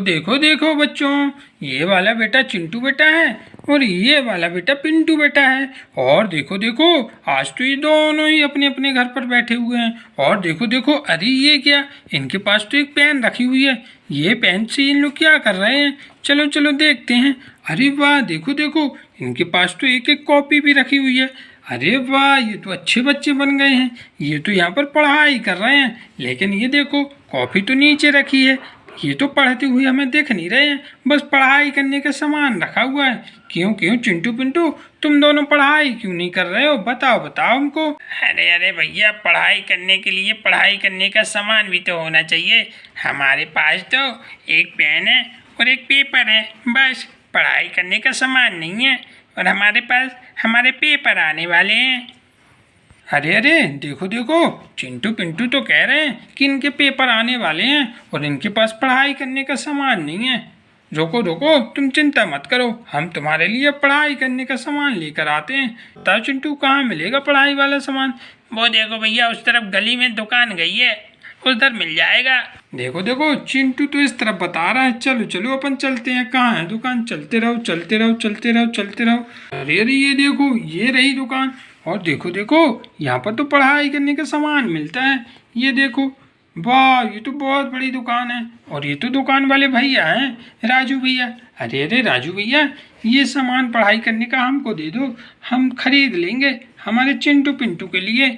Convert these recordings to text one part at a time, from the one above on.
देखो देखो बच्चों, ये वाला बेटा चिंटू बेटा है और ये वाला बेटा पिंटू बेटा है। और देखो देखो, आज तो ये दोनों ही अपने अपने घर पर बैठे हुए हैं। और देखो देखो, अरे ये क्या, इनके पास तो एक पेन रखी हुई है। ये पेन से इन लोग क्या कर रहे हैं, चलो चलो देखते हैं। अरे वाह, देखो देखो, इनके पास तो एक एक कॉपी भी रखी हुई है। अरे वाह, ये तो अच्छे बच्चे बन गए हैं। ये तो यहाँ पर पढ़ाई कर रहे हैं, लेकिन ये देखो कॉपी तो नीचे रखी है। ये तो पढ़ते हुए हमें देख नहीं रहे हैं, बस पढ़ाई करने का सामान रखा हुआ है। क्यों क्यों चिंटू पिंटू, तुम दोनों पढ़ाई क्यों नहीं कर रहे हो, बताओ बताओ हमको। अरे अरे भैया, पढ़ाई करने के लिए पढ़ाई करने का सामान भी तो होना चाहिए। हमारे पास तो एक पेन है और एक पेपर है, बस। पढ़ाई करने का सामान नहीं है और हमारे पास हमारे पेपर आने वाले हैं। अरे अरे, देखो देखो, चिंटू पिंटू तो कह रहे हैं कि इनके पेपर आने वाले हैं और इनके पास पढ़ाई करने का सामान नहीं है। रोको रोको, तुम चिंता मत करो, हम तुम्हारे लिए पढ़ाई करने का सामान लेकर आते हैं। बताओ चिंटू, कहाँ मिलेगा पढ़ाई वाला सामान? वो देखो भैया, उस तरफ गली में दुकान गई है, उधर मिल जाएगा। देखो देखो, चिंटू तो इस तरफ बता रहा है, चलो चलो अपन चलते हैं। कहाँ है दुकान? चलते रहो चलते रहो चलते रहो चलते रहो। अरे अरे, ये देखो, ये रही दुकान। और देखो देखो, यहाँ पर तो पढ़ाई करने का सामान मिलता है। ये देखो, वाह, ये तो बहुत बड़ी दुकान है। और ये तो दुकान वाले भैया हैं, राजू भैया। अरे अरे राजू भैया, ये सामान पढ़ाई करने का हमको दे दो, हम खरीद लेंगे हमारे चिंटू पिंटू के लिए।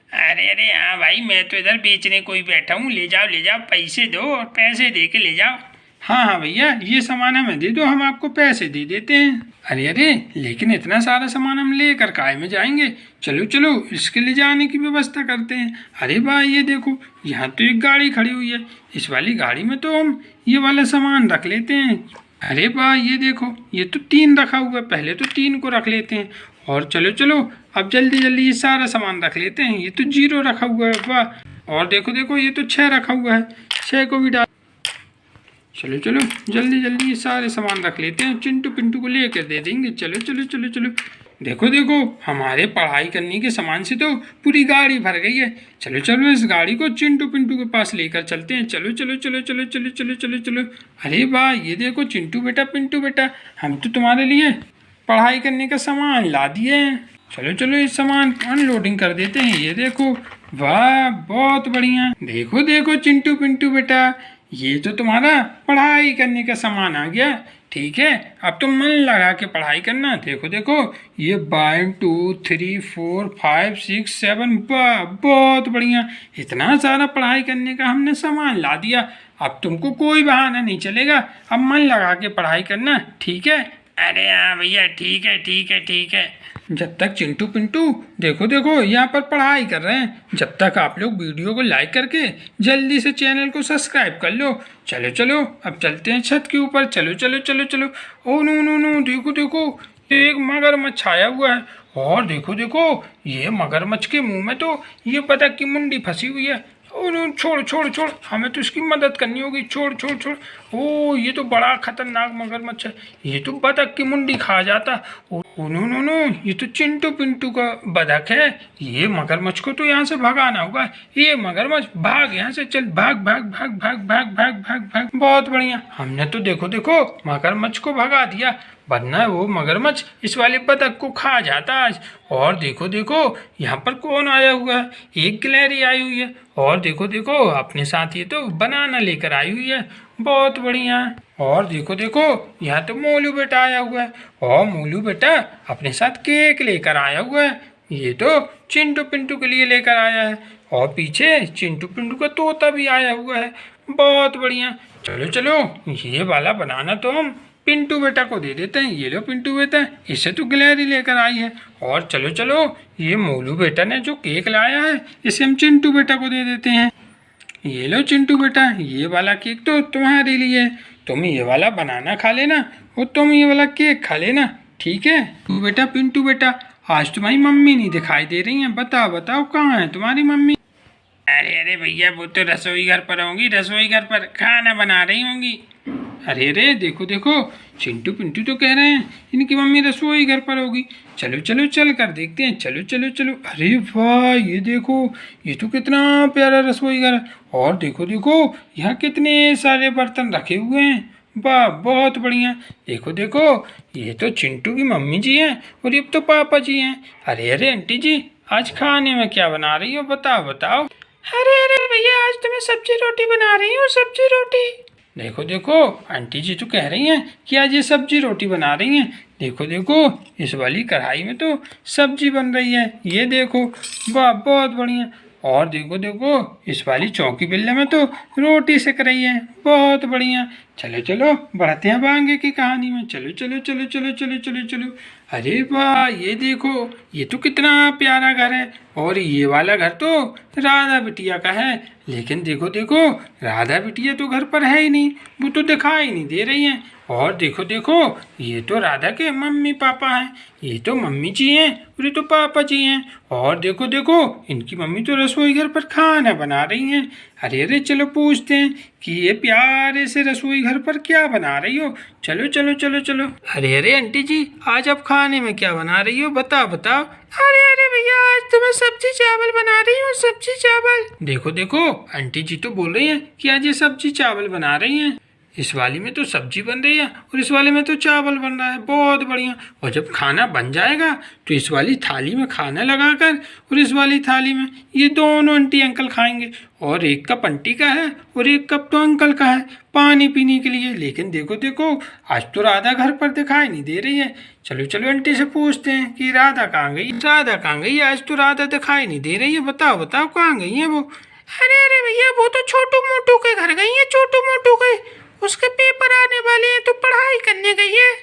अरे अरे हाँ भाई, मैं तो इधर बेचने को ही बैठा हूँ। ले जाओ, पैसे दो और पैसे दे के ले जाओ। हाँ हाँ भैया, ये सामान हमें दे दो, हम आपको पैसे दे देते हैं। अरे अरे, लेकिन इतना सारा सामान हम लेकर काय में जाएंगे? चलो चलो, इसके ले जाने की व्यवस्था करते हैं। अरे वाह, ये देखो, यहाँ तो एक गाड़ी खड़ी हुई है। इस वाली गाड़ी में तो हम ये वाला सामान रख लेते हैं। अरे वाह, ये देखो, ये तो 3 रखा हुआ है, पहले तो 3 को रख लेते हैं। और चलो चलो, अब जल्दी जल्दी ये सारा सामान रख लेते हैं। ये तो 0 रखा हुआ है, वाह। और देखो देखो, ये तो 6 रखा हुआ है, 6 को भी डाल। चलो चलो, जल्दी जल्दी ये सारे सामान रख लेते हैं, चिंटू पिंटू को लेकर दे देंगे। चलो चलो चलो चलो, देखो देखो, हमारे पढ़ाई करने के सामान से तो पूरी गाड़ी भर गई है। चलो चलो, इस गाड़ी को चिंटू पिंटू के पास लेकर चलते हैं। चलो चलो चलो चलो चलो चलो चलो चलो। अरे वाह, ये देखो चिंटू बेटा पिंटू बेटा, हम तो तुम्हारे लिए पढ़ाई करने का सामान ला दिए हैं। चलो चलो, इस सामान अनलोडिंग कर देते हैं। ये देखो, वाह, बहुत बढ़िया। देखो देखो चिंटू पिंटू बेटा, ये तो तुम्हारा पढ़ाई करने का सामान आ गया। ठीक है, अब तुम मन लगा के पढ़ाई करना। देखो देखो, ये 1 2 3 4 5 6 7, बहुत बढ़िया। इतना सारा पढ़ाई करने का हमने सामान ला दिया। अब तुमको कोई बहाना नहीं चलेगा, अब मन लगा के पढ़ाई करना, ठीक है? अरे हाँ भैया, ठीक है ठीक है ठीक है। जब तक चिंटू पिंटू देखो देखो यहाँ पर पढ़ाई कर रहे हैं, जब तक आप लोग वीडियो को लाइक करके जल्दी से चैनल को सब्सक्राइब कर लो। चलो चलो, अब चलते हैं छत के ऊपर। चलो चलो चलो चलो। ओ नो नो नो, देखो देखो, ये एक मगरमच्छ आया हुआ है। और देखो देखो, ये मगरमच्छ के मुंह में तो ये बतख की मुंडी फंसी हुई है। ओ नो, छोड़ छोड़ छोड़, हमें तो इसकी मदद करनी होगी। छोड़ छोड़ छोड़। ओ, ये तो बड़ा खतरनाक मगरमच्छ है, ये तो बतख की मुंडी खा जाता। ओ नो नो नो, ये तो चिंटू पिंटू का बतख है। ये मगरमच्छ को तो यहाँ से भगाना होगा। ये मगरमच्छ भाग यहाँ से, चल भाग भाग भाग भाग भाग भाग भाग भाग। बहुत बढ़िया, हमने तो देखो देखो मगरमच्छ को भगा दिया, वरना वो मगरमच्छ इस वाले बतख को खा जाता आज। और देखो देखो, यहाँ पर कौन आया हुआ है? एक गिलहरी आई हुई है। और देखो देखो, अपने साथ ये तो बनाना लेकर आई हुई है, बहुत बढ़िया। और देखो देखो, यहाँ तो मोलू बेटा आया हुआ है। और मोलू बेटा अपने साथ केक लेकर आया हुआ है। ये तो चिंटू पिंटू के लिए लेकर आया है। और पीछे चिंटू पिंटू का तोता भी आया हुआ है, बहुत बढ़िया। चलो चलो, ये वाला बनाना तो हम पिंटू बेटा को दे देते हैं। ये लो पिंटू बेटा, इसे तो गिलहरी लेकर आई है। और चलो चलो, ये मोलू बेटा ने जो केक लाया है, इसे हम चिंटू बेटा को दे देते हैं। ये लो चिंटू बेटा, ये वाला केक तो तुम्हारे लिए है, तुम ये वाला बनाना खा लेना और तुम ये वाला केक खा लेना, ठीक है? तू बेटा पिंटू बेटा, आज तुम्हारी मम्मी नहीं दिखाई दे रही है, बताओ बताओ कहाँ है तुम्हारी मम्मी? अरे अरे भैया, वो तो रसोई घर पर होंगी, रसोई घर पर खाना बना रही होंगी। अरे रे देखो देखो, चिंटू पिंटू तो कह रहे हैं इनकी मम्मी रसोई घर पर होगी। चलो चलो चल कर देखते हैं, चलो चलो चलो। अरे वाह, ये देखो, ये तो कितना प्यारा रसोई घर है। और देखो देखो, यहाँ कितने सारे बर्तन रखे हुए हैं। वाह, बहुत बढ़िया। देखो देखो, ये तो चिंटू की मम्मी जी हैं और ये तो पापा जी हैं। अरे अरे आंटी जी, आज खाने में क्या बना रही हो, बताओ बताओ। अरे अरे भैया, आज तो मैं सब्जी रोटी बना रही हूँ, सब्जी रोटी। देखो देखो, आंटी जी तो कह रही हैं कि आज ये सब्जी रोटी बना रही हैं। देखो देखो, इस वाली कढ़ाई में तो सब्जी बन रही है, ये देखो। वाह, बहुत बढ़िया। और देखो देखो, इस वाली चौकी बिल्ले में तो रोटी सेक रही है, बहुत बढ़िया। चलो चलो, बढ़ते हैं अब आगे की कहानी में। चलो चलो चलो चलो चलो चलो चलो। अरे वाह, ये देखो, ये तो कितना प्यारा घर है। और ये वाला घर तो राधा बिटिया का है। लेकिन देखो देखो, राधा बिटिया तो घर पर है ही नहीं, वो तो दिखाई नहीं दे रही हैं। और देखो देखो, ये तो राधा के मम्मी पापा हैं। ये तो मम्मी जी हैं और ये तो पापा जी हैं। और देखो देखो, इनकी मम्मी तो रसोई घर पर खाना बना रही हैं। अरे अरे, चलो पूछते हैं कि ये प्यारे से रसोई घर पर क्या बना रही हो। चलो चलो चलो चलो। अरे अरे आंटी जी, आज आप खाने में क्या बना रही हो, बताओ बताओ। अरे अरे भैया, आज तो मैं सब्जी चावल बना रही हूँ, सब्जी चावल। देखो देखो, आंटी जी तो बोल रही हैं कि आज ये सब्जी चावल बना रही हैं। इस वाली में तो सब्जी बन रही है और इस वाले में तो चावल बन रहा है, बहुत बढ़िया। और जब खाना बन जाएगा तो इस वाली थाली में खाना लगाकर और इस वाली थाली में ये दोनों आंटी अंकल खाएंगे। और एक कप आंटी का है और एक कप तो अंकल का है पानी पीने के लिए। लेकिन देखो देखो, आज तो राधा घर पर दिखाई नहीं दे रही है। चलो चलो आंटी से पूछते हैं कि राधा कहाँ गई, राधा कहाँ गई। आज तो राधा दिखाई नहीं दे रही है, बताओ बताओ कहाँ गई है वो। अरे अरे भैया, वो तो छोटू मोटू के घर गई है, छोटू मोटू के। उसके पेपर आने वाले हैं तो पढ़ाई करने गई है।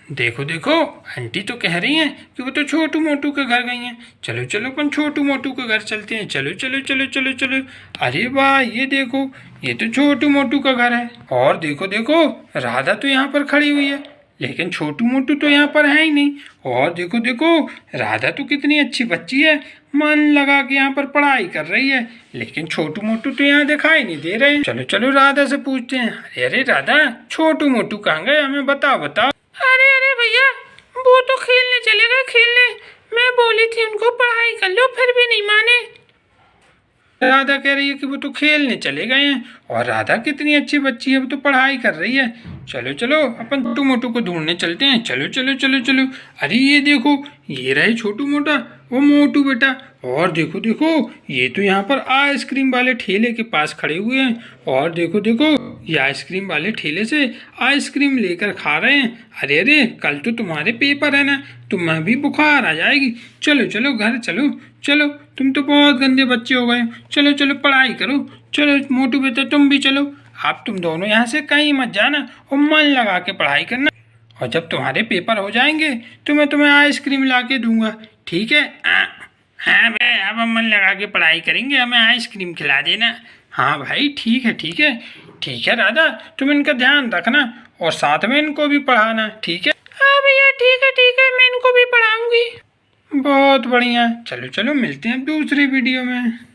देखो देखो, आंटी तो कह रही हैं कि वो तो छोटू मोटू के घर गई हैं। चलो चलो अपन छोटू मोटू के घर चलते हैं, चलो चलो चलो चलो चलो। अरे वाह, ये देखो, ये तो छोटू मोटू का घर है। और देखो देखो, राधा तो यहाँ पर खड़ी हुई है, लेकिन छोटू मोटू तो यहाँ पर है ही नहीं। और देखो देखो, राधा तो कितनी अच्छी बच्ची है, मन लगा के यहाँ पर पढ़ाई कर रही है। लेकिन छोटू मोटू तो यहाँ दिखाई नहीं दे रहे। चलो चलो राधा से पूछते हैं। अरे अरे राधा, छोटू मोटू कहाँ गए, हमें बताओ बताओ। अरे अरे भैया, वो तो खेलने चले गए, खेलने। मैं बोली थी उनको पढ़ाई कर लो, फिर भी नहीं माने। राधा कह रही है कि वो तो खेलने चले गए हैं। और राधा कितनी अच्छी बच्ची है, वो तो पढ़ाई कर रही है। चलो चलो अपन छोटू मोटू को ढूंढने चलते हैं, चलो चलो चलो चलो। अरे ये देखो, ये रहे छोटू मोटा, वो मोटू बेटा। और देखो देखो, ये तो यहाँ पर आइसक्रीम वाले ठेले के पास खड़े हुए हैं। और देखो देखो, ये आइसक्रीम वाले ठेले से आइसक्रीम लेकर खा रहे हैं। अरे अरे, कल तो तुम्हारे पेपर है ना, तुम्हें भी बुखार आ जाएगी। चलो चलो घर चलो, चलो तुम तो बहुत गंदे बच्चे हो गए। चलो चलो पढ़ाई करो, चलो मोटू बेटा तुम भी चलो। आप तुम दोनों यहाँ से कहीं मत जाना और मन लगा के पढ़ाई करना। और जब तुम्हारे पेपर हो जाएंगे तो मैं तुम्हें आइसक्रीम ला के दूंगा, ठीक है। हाँ भाई, अब हम मन लगा के पढ़ाई करेंगे, हमें आइसक्रीम खिला देना। हाँ भाई, ठीक है ठीक है। ठीक है राधा, तुम इनका ध्यान रखना और साथ में इनको भी पढ़ाना, ठीक है। हाँ भैया, ठीक है, मैं इनको भी पढ़ाऊंगी। बहुत बढ़िया। चलो चलो, मिलते हैं दूसरी वीडियो में।